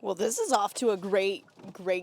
Well, this is off to a great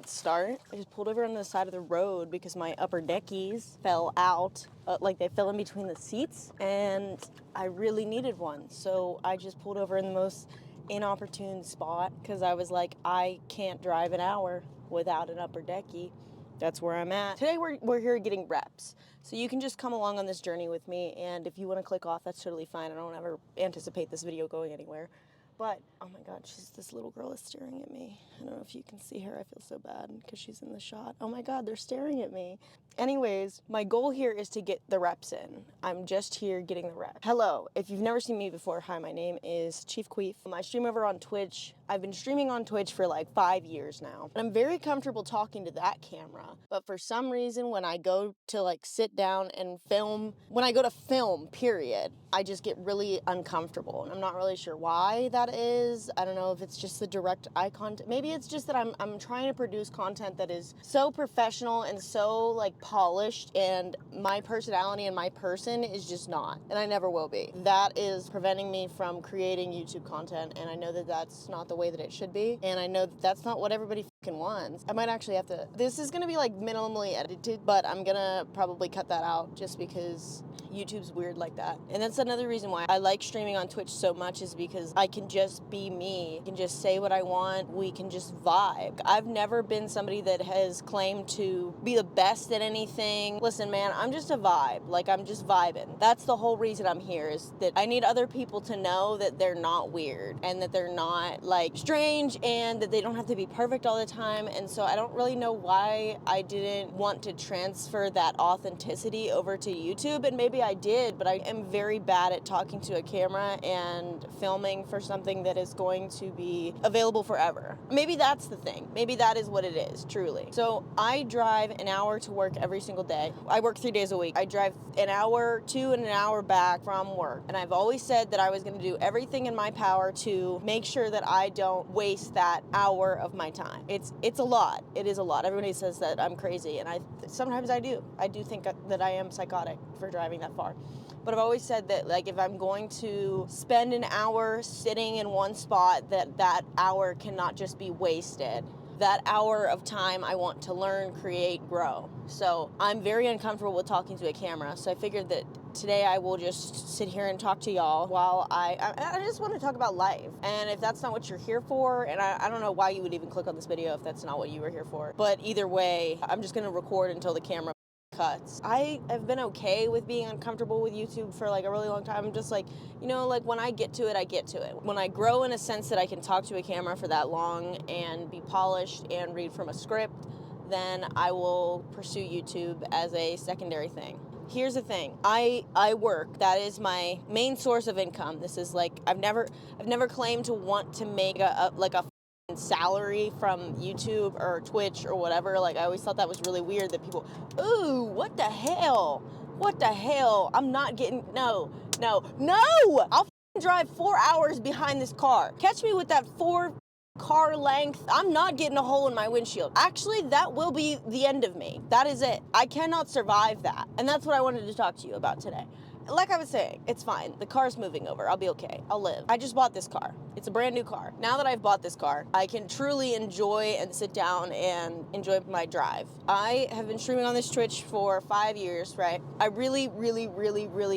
start. I just pulled over on the side of the road because my upper deckies fell out, like they fell in between the seats, and I really needed one. So I just pulled over in the most inopportune spot because I was like, I can't drive an hour without an upper decky. That's where I'm at. Today we're here getting reps. So you can just come along on this journey with me, and if you want to click off, that's totally fine. I don't ever anticipate this video going anywhere. But, oh my God, this little girl is staring at me. I don't know if you can see her. I feel so bad because she's in the shot. Oh my God, they're staring at me. Anyways, my goal here is to get the reps in. I'm just here getting the reps. Hello, if you've never seen me before, hi, my name is Chief Queeph. I stream over on Twitch. I've been streaming on Twitch for like 5 years now. And I'm very comfortable talking to that camera. But for some reason, when I go to like sit down and film, when I go to film, period, I just get really uncomfortable. And I'm not really sure why that is. I don't know if it's just the direct eye contact. Maybe it's just that I'm trying to produce content that is so professional and so like polished, and my personality and my person is just not, and I never will be. That is preventing me from creating YouTube content, and I know that that's not the way that it should be, and I know that that's not what everybody fucking wants. I might actually have to, this is gonna be like minimally edited, but I'm gonna probably cut that out just because YouTube's weird like that. And that's another reason why I like streaming on Twitch so much, is because I can just be me. I can just say what I want. We can just vibe. I've never been somebody that has claimed to be the best at anything. Listen, man, I'm just a vibe. Like, I'm just vibing. That's the whole reason I'm here, is that I need other people to know that they're not weird and that they're not like strange and that they don't have to be perfect all the time. And so I don't really know why I didn't want to transfer that authenticity over to YouTube, and maybe I did, but I am very bad at talking to a camera and filming for something that is going to be available forever. Maybe that's the thing. Maybe that is what it is, truly. So I drive an hour to work every single day. I work 3 days a week. I drive an hour to and an hour back from work. And I've always said that I was going to do everything in my power to make sure that I don't waste that hour of my time. It's a lot. It is a lot. Everybody says that I'm crazy, and sometimes I do. I do think that I am psychotic for driving that far. But I've always said that, like, if I'm going to spend an hour sitting in one spot, that hour cannot just be wasted. That hour of time I want to learn, create, grow. So I'm very uncomfortable with talking to a camera. So I figured that today I will just sit here and talk to y'all while I just want to talk about life. And if that's not what you're here for, and I don't know why you would even click on this video if that's not what you were here for. But either way, I'm just going to record until the camera cuts. I have been okay with being uncomfortable with YouTube for like a really long time. I'm just like, you know, like when I get to it, I get to it. When I grow in a sense that I can talk to a camera for that long and be polished and read from a script, then I will pursue YouTube as a secondary thing. Here's the thing. I work. That is my main source of income. This is like, I've never claimed to want to make a salary from YouTube or Twitch or whatever. Like, I always thought that was really weird that people, ooh, what the hell? I'm not getting, no. I'll drive 4 hours behind this car. Catch me with that 4 car length. I'm not getting a hole in my windshield. Actually, that will be the end of me. That is it. I cannot survive that. And that's what I wanted to talk to you about today. Like I was saying, it's fine. The car's moving over. I'll be okay. I'll live. I just bought this car. It's a brand new car. Now that I've bought this car, I can truly enjoy and sit down and enjoy my drive. I have been streaming on this Twitch for 5 years, right? I really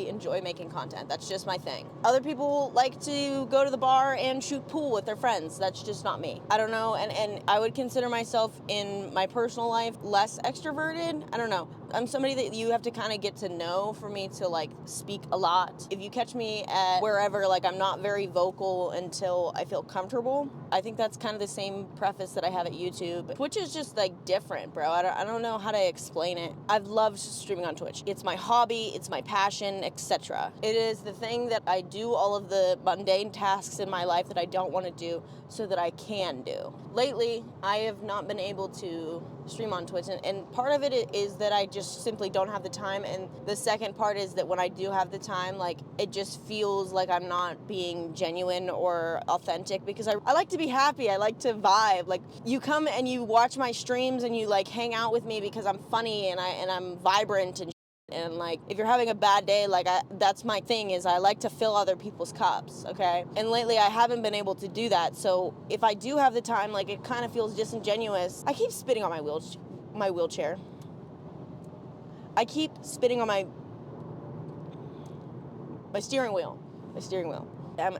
enjoy making content. That's just my thing. Other people like to go to the bar and shoot pool with their friends. That's just not me. I don't know. And I would consider myself in my personal life less extroverted. I don't know. I'm somebody that you have to kind of get to know for me to like speak a lot. If you catch me at wherever, like, I'm not very vocal until I feel comfortable. I think that's kind of the same preface that I have at YouTube. Twitch is just like different, bro. I don't know how to explain it. I've loved streaming on Twitch. It's my hobby, it's my passion, etc. It is the thing that I do all of the mundane tasks in my life that I don't want to do so that I can do. Lately, I have not been able to stream on Twitch, and part of it is that I just simply don't have the time, and the second part is that when I do have the time, like, it just feels like I'm not being genuine or authentic, because I like to be happy. I like to vibe. Like, you come and you watch my streams and you like hang out with me because I'm funny and I'm vibrant and And like, if you're having a bad day, like that's my thing, is I like to fill other people's cups, okay? And lately I haven't been able to do that. So if I do have the time, like, it kind of feels disingenuous. I keep spitting on my wheelchair. I keep spitting on my steering wheel.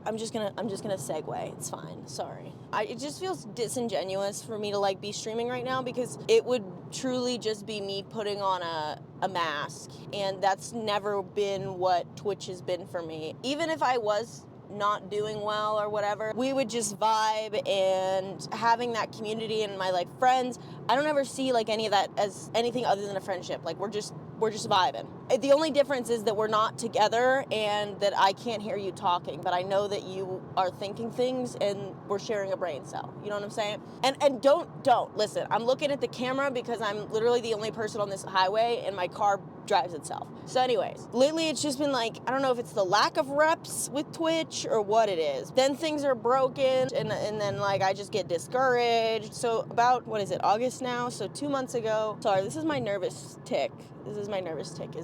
I'm just gonna segue. It's fine. Sorry. It just feels disingenuous for me to like be streaming right now, because it would truly just be me putting on a mask, and that's never been what Twitch has been for me. Even if I was not doing well or whatever, we would just vibe, and having that community and my like friends, I don't ever see like any of that as anything other than a friendship. Like, we're just vibing. The only difference is that we're not together and that I can't hear you talking, but I know that you are thinking things and we're sharing a brain cell. You know what I'm saying? And don't listen. I'm looking at the camera because I'm literally the only person on this highway and my car drives itself. So anyways, lately it's just been like, I don't know if it's the lack of reps with Twitch or what it is. Then things are broken and then like I just get discouraged. So about, what is it, August now? So 2 months ago, sorry, this is my nervous tick. Is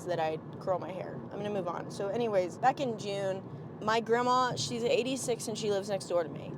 that I curl my hair. I'm gonna move on. So anyways, back in June, my grandma, she's 86 and she lives next door to me.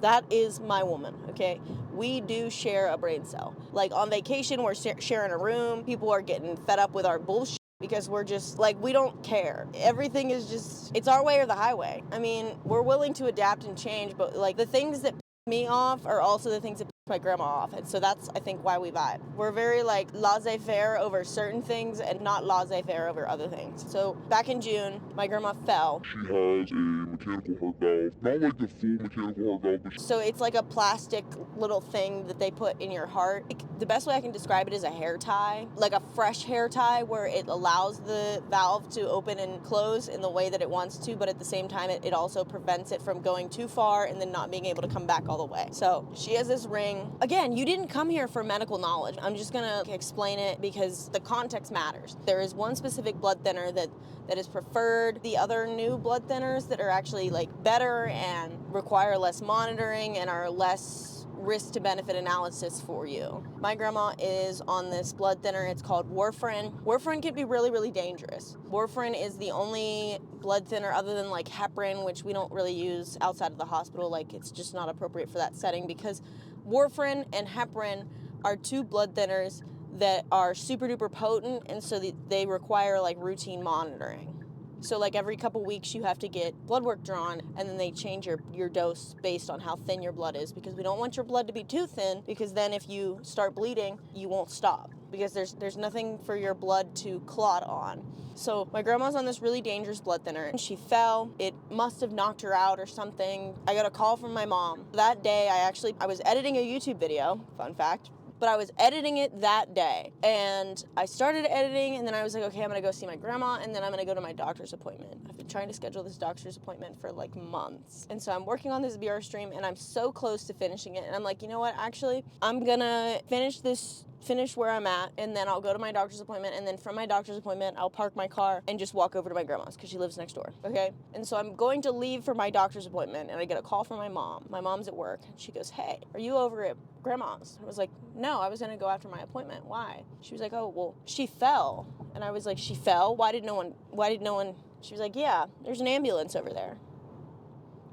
That is my woman, okay? We do share a brain cell. Like, on vacation, we're sharing a room. People are getting fed up with our bullshit because we're just, like, we don't care. Everything is just, it's our way or the highway. I mean, we're willing to adapt and change, but, like, the things that piss me off are also the things that piss my grandma off. And so that's, I think, why we vibe. We're very, like, laissez-faire over certain things and not laissez-faire over other things. So back in June, my grandma fell. She has a mechanical heart valve. Not like the full mechanical heart valve, but so it's like a plastic little thing that they put in your heart. The best way I can describe it is a hair tie, like a fresh hair tie, where it allows the valve to open and close in the way that it wants to, but at the same time it also prevents it from going too far and then not being able to come back all the way. So she has this ring. Again, you didn't come here for medical knowledge. I'm just gonna explain it because the context matters. There is one specific blood thinner that is preferred. The other new blood thinners that are actually like better and require less monitoring and are less risk to benefit analysis for you. My grandma is on this blood thinner. It's called warfarin. Warfarin can be really, really dangerous. Warfarin is the only blood thinner other than like heparin, which we don't really use outside of the hospital. Like, it's just not appropriate for that setting, because warfarin and heparin are two blood thinners that are super duper potent, and so they require like routine monitoring. So like every couple weeks you have to get blood work drawn, and then they change your dose based on how thin your blood is, because we don't want your blood to be too thin, because then if you start bleeding, you won't stop, because there's nothing for your blood to clot on. So my grandma's on this really dangerous blood thinner, and she fell. It must have knocked her out or something. I got a call from my mom. That day I was editing a YouTube video, fun fact, but I was editing it that day. And I started editing, and then I was like, okay, I'm gonna go see my grandma, and then I'm gonna go to my doctor's appointment. I've been trying to schedule this doctor's appointment for like months. And so I'm working on this VR stream, and I'm so close to finishing it. And I'm like, you know what, actually, I'm gonna finish where I'm at, and then I'll go to my doctor's appointment, and then from my doctor's appointment, I'll park my car and just walk over to my grandma's, because she lives next door, okay? And so I'm going to leave for my doctor's appointment, and I get a call from my mom. My mom's at work, and she goes, hey, are you over at grandma's? I was like, no, I was gonna go after my appointment. Why? She was like, oh, well, she fell. And I was like, she fell? Why did no one? She was like, yeah, there's an ambulance over there.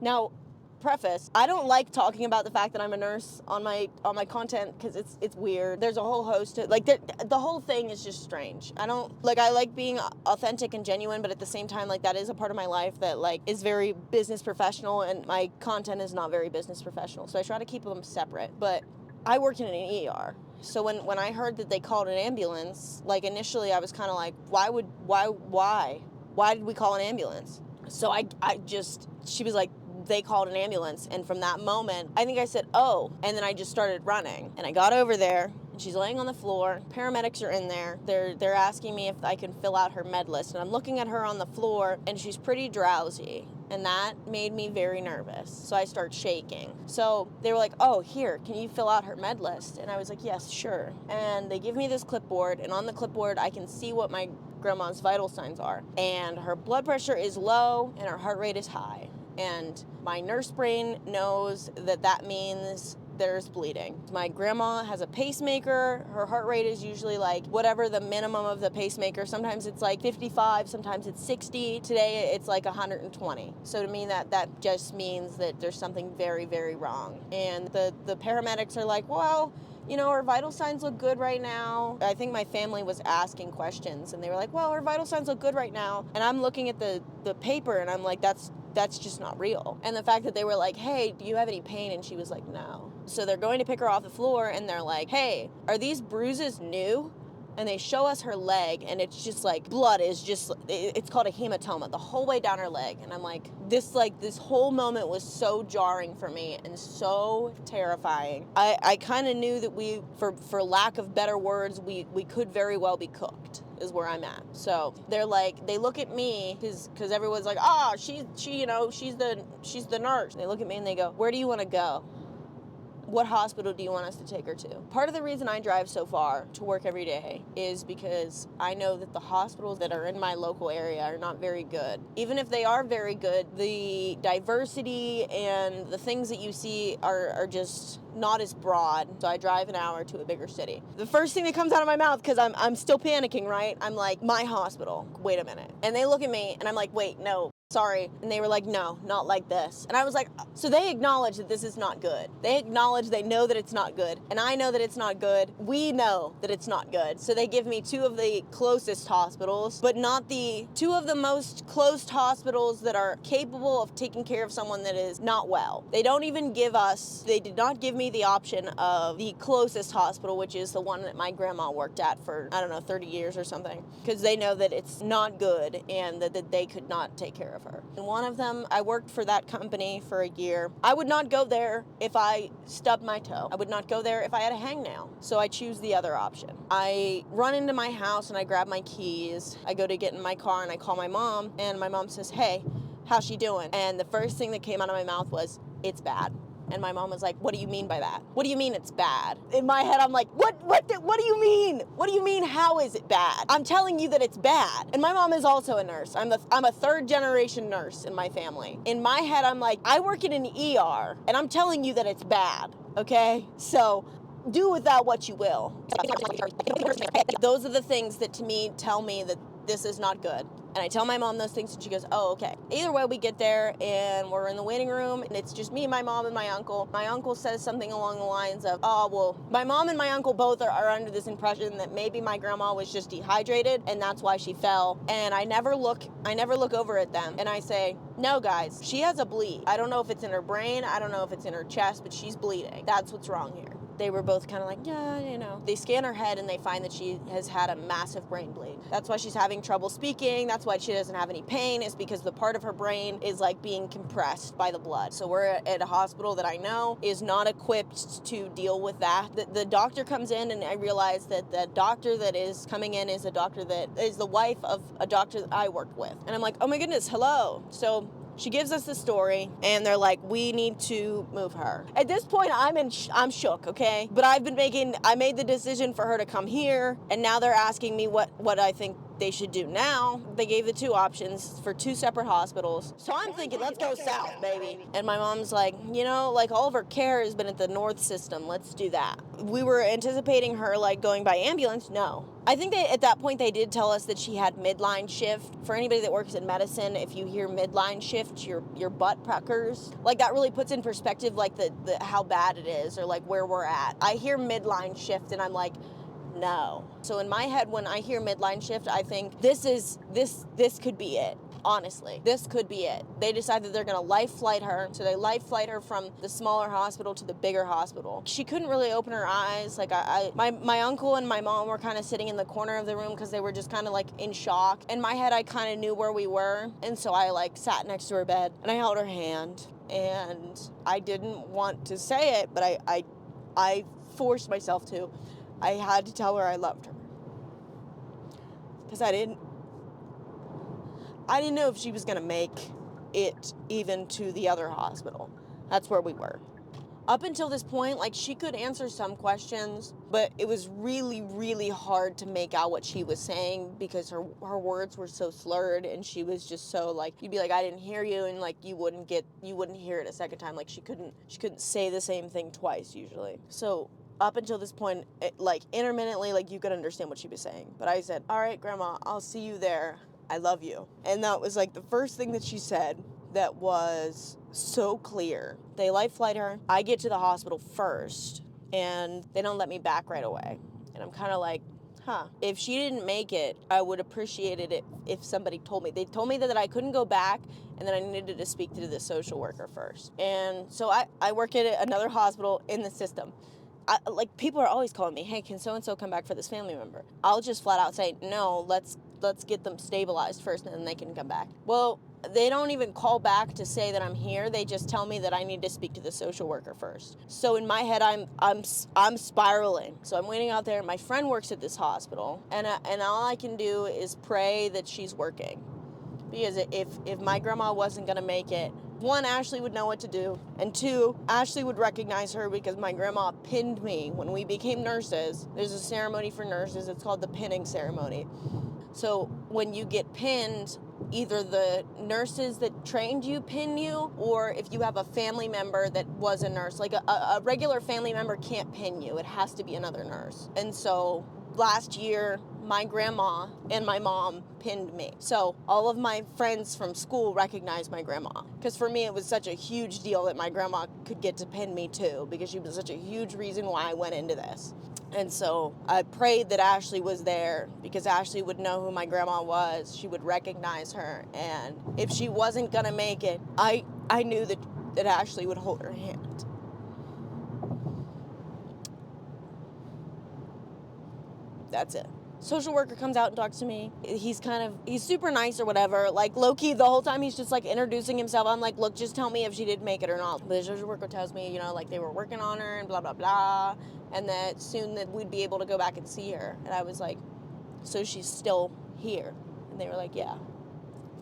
Now, preface, I don't like talking about the fact that I'm a nurse on my content, because it's weird. There's a whole host of, like, the whole thing is just strange. I like being authentic and genuine, but at the same time, like, that is a part of my life that, like, is very business professional, and my content is not very business professional. So I try to keep them separate. But I work in an ER. So when I heard that they called an ambulance, like, initially I was kind of like, why did we call an ambulance? So she was like, they called an ambulance. And from that moment, I think I said, oh, and then I just started running. And I got over there, and she's laying on the floor. Paramedics are in there. They're asking me if I can fill out her med list. And I'm looking at her on the floor, and she's pretty drowsy. And that made me very nervous. So I start shaking. So they were like, oh, here, can you fill out her med list? And I was like, yes, sure. And they give me this clipboard, and on the clipboard, I can see what my grandma's vital signs are. And her blood pressure is low, and her heart rate is high. And my nurse brain knows that means there's bleeding. My grandma has a pacemaker. Her heart rate is usually like whatever the minimum of the pacemaker. Sometimes it's like 55, sometimes it's 60. Today it's like 120. So to me that just means that there's something very, very wrong. And the paramedics are like, well, you know, her vital signs look good right now. I think my family was asking questions and they were like, well, her vital signs look good right now. And I'm looking at the paper and I'm like, that's just not real. And the fact that they were like, hey, do you have any pain? And she was like, no. So they're going to pick her off the floor and they're like, hey, are these bruises new? And they show us her leg and it's just like blood is just, it's called a hematoma the whole way down her leg. And I'm like, this whole moment was so jarring for me and so terrifying. I kind of knew that we, for lack of better words, we could very well be cooked, is where I'm at. So they're like, they look at me because everyone's like, she's the nurse. And they look at me and they go, where do you want to go? What hospital do you want us to take her to? Part of the reason I drive so far to work every day is because I know that the hospitals that are in my local area are not very good. Even if they are very good, the diversity and the things that you see are just not as broad. So I drive an hour to a bigger city. The first thing that comes out of my mouth, because I'm still panicking, right? I'm like, my hospital. Wait a minute. And they look at me and I'm like, wait, no. Sorry. And they were like, no, not like this. And I was like, so they acknowledge that this is not good. They acknowledge, they know that it's not good. And I know that it's not good. We know that it's not good. So they give me two of the closest hospitals, but not the two of the most closed hospitals that are capable of taking care of someone that is not well. They don't even they did not give me the option of the closest hospital, which is the one that my grandma worked at for, 30 years or something. Because they know that it's not good and that they could not take care of her. And one of them, I worked for that company for a year. I would not go there if I stubbed my toe. I would not go there if I had a hangnail. So I choose the other option. I run into my house and I grab my keys. I go to get in my car and I call my mom and my mom says, hey, how's she doing? And the first thing that came out of my mouth was, it's bad. And my mom was like, what do you mean by that? What do you mean it's bad? In my head, I'm like, what do you mean? What do you mean, how is it bad? I'm telling you that it's bad. And my mom is also a nurse. I'm a third generation nurse in my family. In my head, I'm like, I work in an ER, and I'm telling you that it's bad, okay? So do with that what you will. Those are the things that to me tell me that this is not good. And I tell my mom those things and she goes, oh, okay. Either way, we get there and we're in the waiting room and it's just me, my mom, and my uncle. My uncle says something along the lines of, oh, well, my mom and my uncle both are under this impression that maybe my grandma was just dehydrated and that's why she fell. And I never look over at them and I say, no, guys, she has a bleed. I don't know if it's in her brain. I don't know if it's in her chest, but she's bleeding. That's what's wrong here. They were both kind of like, yeah, you know. They scan her head and they find that she has had a massive brain bleed. That's why she's having trouble speaking. That's why she doesn't have any pain, is because the part of her brain is like being compressed by the blood. So we're at a hospital that I know is not equipped to deal with that. The doctor comes in and I realize that the doctor that is coming in is a doctor that is the wife of a doctor that I worked with. And I'm like, oh my goodness, hello. So she gives us the story, and they're like, we need to move her. At this point, I'm shook, okay? But I made the decision for her to come here, and now they're asking me what I think they should do now. They gave the two options for two separate hospitals. So I'm thinking, let's go south, baby. And my mom's like, all of her care has been at the north system. Let's do that. We were anticipating her, going by ambulance. No. I think at that point they did tell us that she had midline shift. For anybody that works in medicine, if you hear midline shift, your butt puckers. That really puts in perspective, the how bad it is or where we're at. I hear midline shift and I'm like, no. So in my head, when I hear midline shift, I think this could be it. Honestly, this could be it. They decided they're going to life flight her. So they life flight her from the smaller hospital to the bigger hospital. She couldn't really open her eyes. My uncle and my mom were kind of sitting in the corner of the room because they were just kind of in shock. In my head, I kind of knew where we were. And so I sat next to her bed and I held her hand. And I didn't want to say it, but I forced myself to. I had to tell her I loved her. Because I didn't know if she was going to make it even to the other hospital. That's where we were. up until this point, like, she could answer some questions, but it was really, really hard to make out what she was saying because her words were so slurred, and she was just so, like, you'd be like, I didn't hear you, and, like, you wouldn't hear it a second time. Like, she couldn't say the same thing twice, usually. So up until this point, like, intermittently, like, you could understand what she was saying. But I said, all right, Grandma, I'll see you there. I love you. And that was, like, the first thing that she said that was so clear. They life flight her. I get to the hospital first, and they don't let me back right away. And I'm kind of like, if she didn't make it, I would appreciate it if somebody told me. They told me that I couldn't go back, and that I needed to speak to the social worker first. And so I work at another hospital in the system. Like, people are always calling me, hey, can so-and-so come back for this family member? I'll just flat out say, no, let's get them stabilized first, and then they can come back. Well, they don't even call back to say that I'm here. They just tell me that I need to speak to the social worker first. So in my head, I'm spiraling. So I'm waiting out there. My friend works at this hospital, and all I can do is pray that she's working. Because if my grandma wasn't going to make it, one, Ashley would know what to do, and two, Ashley would recognize her because my grandma pinned me when we became nurses. There's a ceremony for nurses. It's called the pinning ceremony. So when you get pinned, either the nurses that trained you pin you, or if you have a family member that was a nurse, like a regular family member can't pin you. It has to be another nurse. And so last year, my grandma and my mom pinned me. So all of my friends from school recognized my grandma. Because for me, it was such a huge deal that my grandma could get to pin me too, because she was such a huge reason why I went into this. And so I prayed that Ashley was there, because Ashley would know who my grandma was. She would recognize her. And if she wasn't going to make it, I knew that Ashley would hold her hand. That's it. Social worker comes out and talks to me. He's super nice or whatever. Like, low-key, the whole time he's just, like, introducing himself. I'm like, look, just tell me if she did make it or not. But the social worker tells me, you know, like, they were working on her and blah, blah, blah, and that soon that we'd be able to go back and see her. And I was like, so she's still here? And they were like, yeah.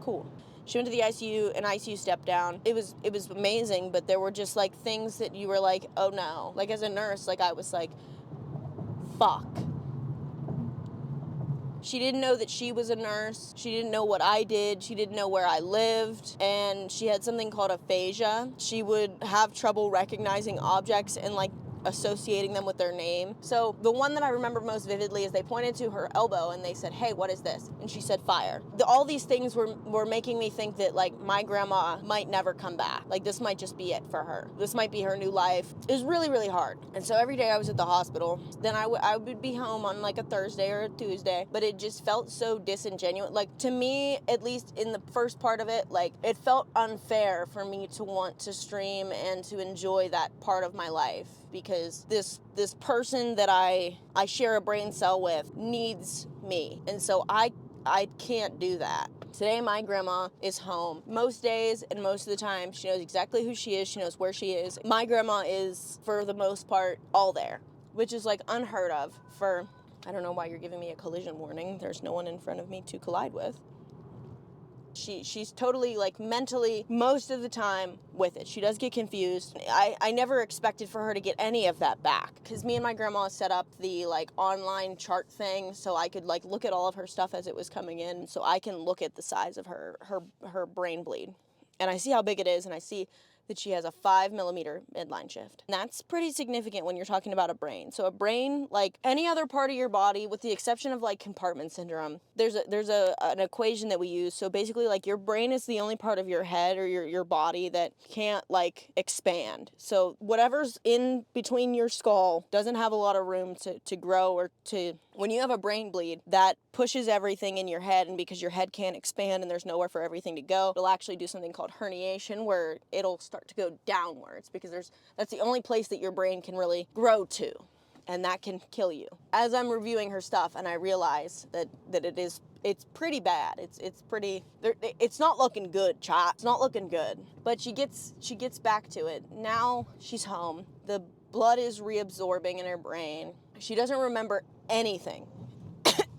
Cool. She went to the ICU, an ICU step down. It was amazing, but there were just, like, things that you were like, oh, no. Like, as a nurse, like, I was like, fuck. She didn't know that she was a nurse. She didn't know what I did. She didn't know where I lived. And she had something called aphasia. She would have trouble recognizing objects and, like, associating them with their name. So the one that I remember most vividly is they pointed to her elbow and they said, hey, what is this? And she said, fire. All these things were making me think that, like, my grandma might never come back. Like, this might just be it for her. This might be her new life. It was really, really hard. And so every day I was at the hospital. Then I would be home on, like, a Thursday or a Tuesday. But it just felt so disingenuous. Like, to me, at least in the first part of it, like, it felt unfair for me to want to stream and to enjoy that part of my life, because this person that I share a brain cell with needs me. And so I can't do that. Today, my grandma is home. Most days and most of the time, she knows exactly who she is. She knows where she is. My grandma is, for the most part, all there, which is, like, unheard of for, I don't know why you're giving me a collision warning. There's no one in front of me to collide with. She's totally, like, mentally, most of the time, with it. She does get confused. I never expected for her to get any of that back, because me and my grandma set up the, like, online chart thing so I could, like, look at all of her stuff as it was coming in, so I can look at the size of her brain bleed. And I see how big it is, and I see that she has a 5mm midline shift. And that's pretty significant when you're talking about a brain. So a brain, like any other part of your body, with the exception of, like, compartment syndrome, there's an equation that we use. So basically, like, your brain is the only part of your head or your body that can't, like, expand. So whatever's in between your skull doesn't have a lot of room to grow or to... When you have a brain bleed, that pushes everything in your head, and because your head can't expand and there's nowhere for everything to go, it'll actually do something called herniation, where it'll start to go downwards, because that's the only place that your brain can really grow to, and that can kill you. As I'm reviewing her stuff, and I realize that it's pretty bad. It's not looking good, chat. It's not looking good. But she gets back to it. Now she's home. The blood is reabsorbing in her brain. She doesn't remember anything.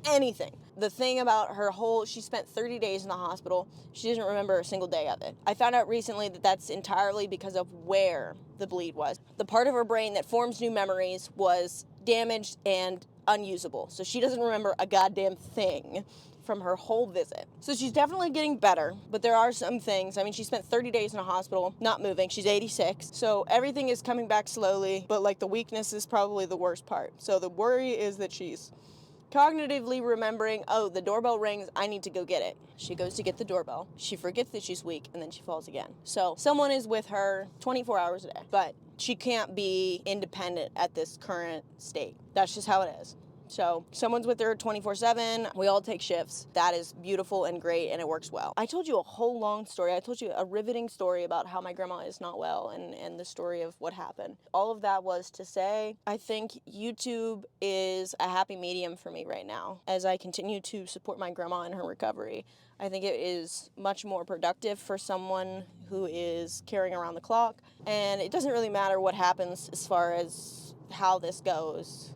Anything. The thing about her she spent 30 days in the hospital. She doesn't remember a single day of it. I found out recently that that's entirely because of where the bleed was. The part of her brain that forms new memories was damaged and unusable. So she doesn't remember a goddamn thing from her whole visit. So she's definitely getting better, but there are some things. I mean, she spent 30 days in a hospital, not moving. She's 86. So everything is coming back slowly, but like the weakness is probably the worst part. So the worry is that she's cognitively remembering, oh, the doorbell rings, I need to go get it. She goes to get the doorbell. She forgets that she's weak, and then she falls again. So someone is with her 24 hours a day, but she can't be independent at this current state. That's just how it is. So someone's with her 24/7. We all take shifts. That is beautiful and great, and it works well. I told you a whole long story. I told you a riveting story about how my grandma is not well and the story of what happened. All of that was to say, I think YouTube is a happy medium for me right now as I continue to support my grandma in her recovery. I think it is much more productive for someone who is carrying around the clock, and it doesn't really matter what happens as far as how this goes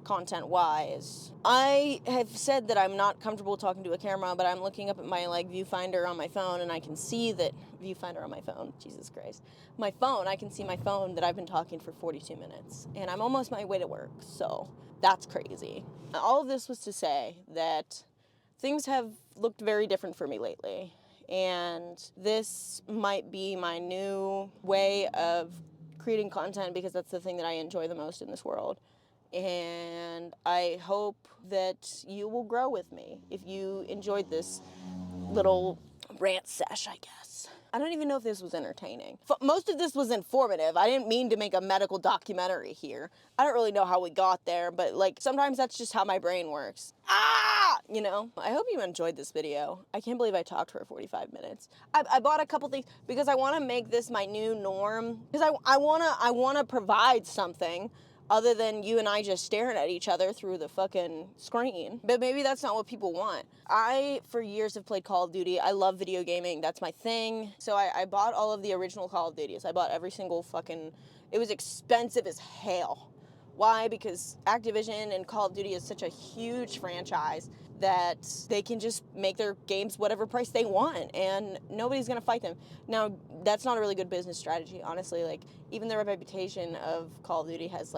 content-wise. I have said that I'm not comfortable talking to a camera, but I'm looking up at my viewfinder on my phone, and I can see that viewfinder on my phone, Jesus Christ. My phone, I can see my phone that I've been talking for 42 minutes, and I'm almost my way to work, so that's crazy. All of this was to say that things have looked very different for me lately, and this might be my new way of creating content because that's the thing that I enjoy the most in this world. And I hope that you will grow with me if you enjoyed this little rant sesh, I guess. I don't even know if this was entertaining. Most of this was informative. I didn't mean to make a medical documentary here. I don't really know how we got there, but sometimes that's just how my brain works. You know? I hope you enjoyed this video. I can't believe I talked for 45 minutes. I bought a couple things because I want to make this my new norm. Because I want to provide something other than you and I just staring at each other through the fucking screen. But maybe that's not what people want. I, for years, have played Call of Duty. I love video gaming. That's my thing. So I bought all of the original Call of Duties. I bought every single fucking... It was expensive as hell. Why? Because Activision and Call of Duty is such a huge franchise that they can just make their games whatever price they want, and nobody's gonna fight them. Now, that's not a really good business strategy, honestly. Even the reputation of Call of Duty has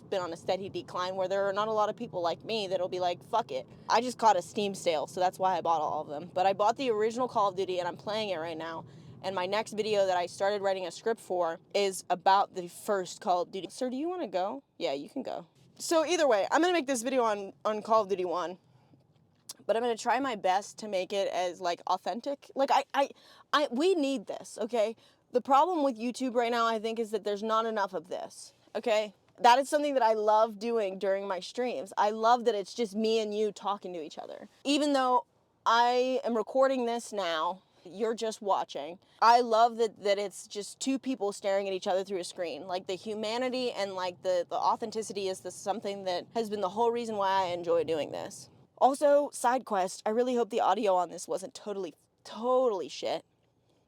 been on a steady decline, where there are not a lot of people like me that'll be like, fuck it. I just caught a Steam sale, so that's why I bought all of them. But I bought the original Call of Duty, and I'm playing it right now. And my next video that I started writing a script for is about the first Call of Duty. Sir, do you want to go? Yeah, you can go. So either way, I'm gonna make this video on Call of Duty 1. But I'm going to try my best to make it as authentic. We need this, okay? The problem with YouTube right now, I think, is that there's not enough of this, okay? That is something that I love doing during my streams. I love that it's just me and you talking to each other. Even though I am recording this now, you're just watching. I love that it's just two people staring at each other through a screen. The humanity and the authenticity is something that has been the whole reason why I enjoy doing this. Also, side quest, I really hope the audio on this wasn't totally shit.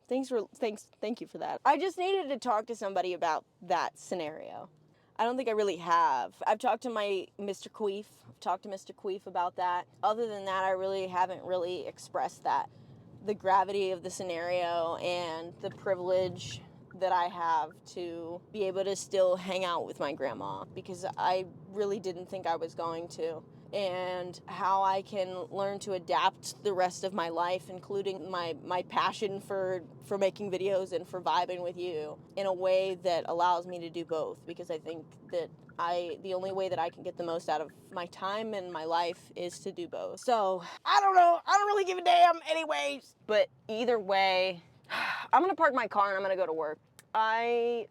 Thank you for that. I just needed to talk to somebody about that scenario. I don't think I really have. I've talked to my Mr. Queeph. I've talked to Mr. Queeph about that. Other than that, I really haven't really expressed that. The gravity of the scenario and the privilege that I have to be able to still hang out with my grandma, because I really didn't think I was going to. And how I can learn to adapt the rest of my life, including my passion for making videos and for vibing with you in a way that allows me to do both, because I think that the only way that I can get the most out of my time and my life is to do both. So, I don't know. I don't really give a damn anyways. But either way, I'm going to park my car and I'm going to go to work. I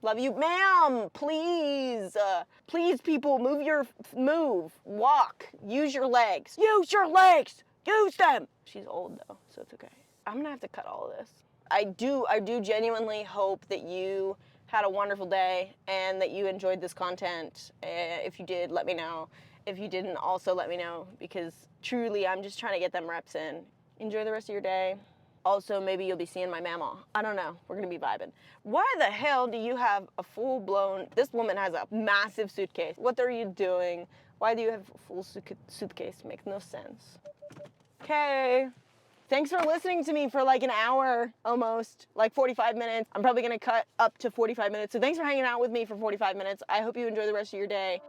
love you. Ma'am, please. Please, people, move. Walk. Use your legs. Use your legs. Use them. She's old, though, so it's okay. I'm going to have to cut all of this. I do genuinely hope that you had a wonderful day and that you enjoyed this content. If you did, let me know. If you didn't, also let me know, because truly, I'm just trying to get them reps in. Enjoy the rest of your day. Also, maybe you'll be seeing my mama. I don't know. We're going to be vibing. Why the hell do you have a full-blown... This woman has a massive suitcase. What are you doing? Why do you have a full suitcase? Makes no sense. Okay. Thanks for listening to me for like an hour almost, like 45 minutes. I'm probably gonna cut up to 45 minutes. So thanks for hanging out with me for 45 minutes. I hope you enjoy the rest of your day.